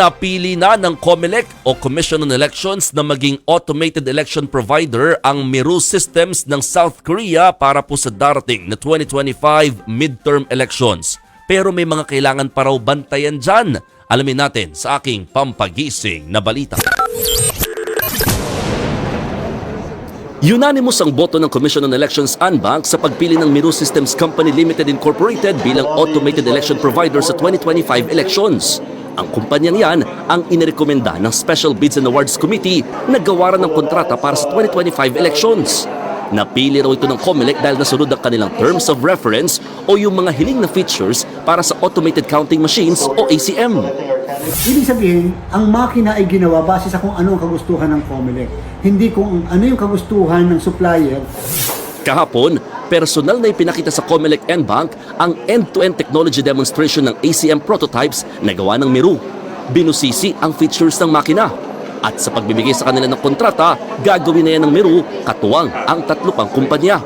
Napili na ng COMELEC o Commission on Elections na maging automated election provider ang Miru Systems ng South Korea para po sa darating na 2025 midterm elections. Pero may mga kailangan pa raw bantayan dyan. Alamin natin sa aking pampagising na balita. Unanimous ang boto ng Commission on Elections Anbank sa pagpili ng Miru Systems Company Limited Incorporated bilang automated election provider sa 2025 elections. Ang kumpanyang yan ang inirekomenda ng Special Bids and Awards Committee na gawaran ng kontrata para sa 2025 elections. Napili raw ito ng COMELEC dahil nasunod ang kanilang terms of reference o yung mga hiling na features para sa automated counting machines o ACM. Ibig sabihin, ang makina ay ginawa base sa kung ano ang kagustuhan ng COMELEC. Hindi kung ano yung kagustuhan ng supplier. Kahapon, personal na ipinakita sa COMELEC Anbank ang end-to-end technology demonstration ng ACM prototypes na gawa ng Miru. Binusisi ang features ng makina. At sa pagbibigay sa kanila ng kontrata, gagawin na yan ng Miru katuwang ang tatlo pang kumpanya.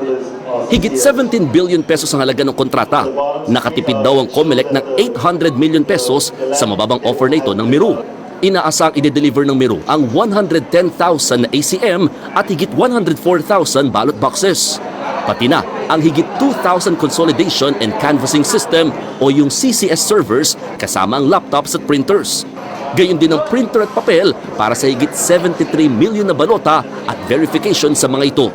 Higit 17 billion pesos ang halaga ng kontrata. Nakatipid daw ang COMELEC ng 800 million pesos sa mababang offer na ito ng Miru. Inaasang i-deliver ng Miru ang 110,000 na ACM at higit 104,000 ballot boxes. Pati na ang higit 2,000 consolidation and canvassing system o yung CCS servers kasama ang laptops at printers. Gayon din ang printer at papel para sa higit 73 million na balota at verification sa mga ito.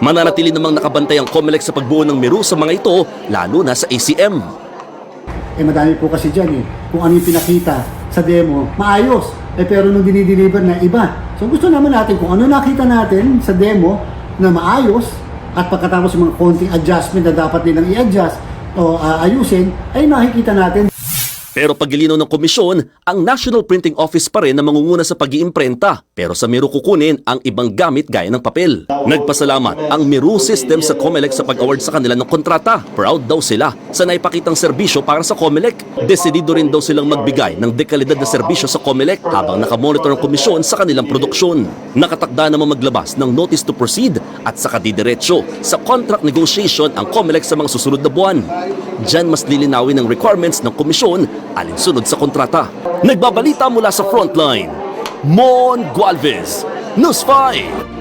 Mananatili namang nakabantay ang COMELEC sa pagbuo ng Miru sa mga ito, lalo na sa ACM. Madami po kasi dyan kung ano yung pinakita sa demo, maayos. Pero nung dinideliver na iba. So gusto naman natin kung ano nakita natin sa demo na maayos at pagkatapos yung mga konting adjustment na dapat nilang i-adjust o ayusin, ay nakikita natin. Pero pagilinaw ng komisyon, ang National Printing Office pa rin na mangunguna sa pag-iimprenta. Pero sa Miru kukunin ang ibang gamit gaya ng papel. Nagpasalamat ang Miru System sa COMELEC sa pag-award sa kanila ng kontrata. Proud daw sila sa naipakitang serbisyo para sa COMELEC. Desidido rin daw silang magbigay ng dekalidad na serbisyo sa COMELEC habang nakamonitor ang komisyon sa kanilang produksyon. Nakatakda naman maglabas ng notice to proceed at saka didiretso sa contract negotiation ang COMELEC sa mga susunod na buwan. Diyan mas lilinawin ang requirements ng komisyon alinsunod sa kontrata. Nagbabalita mula sa frontline, Mon Gualvez, News 5.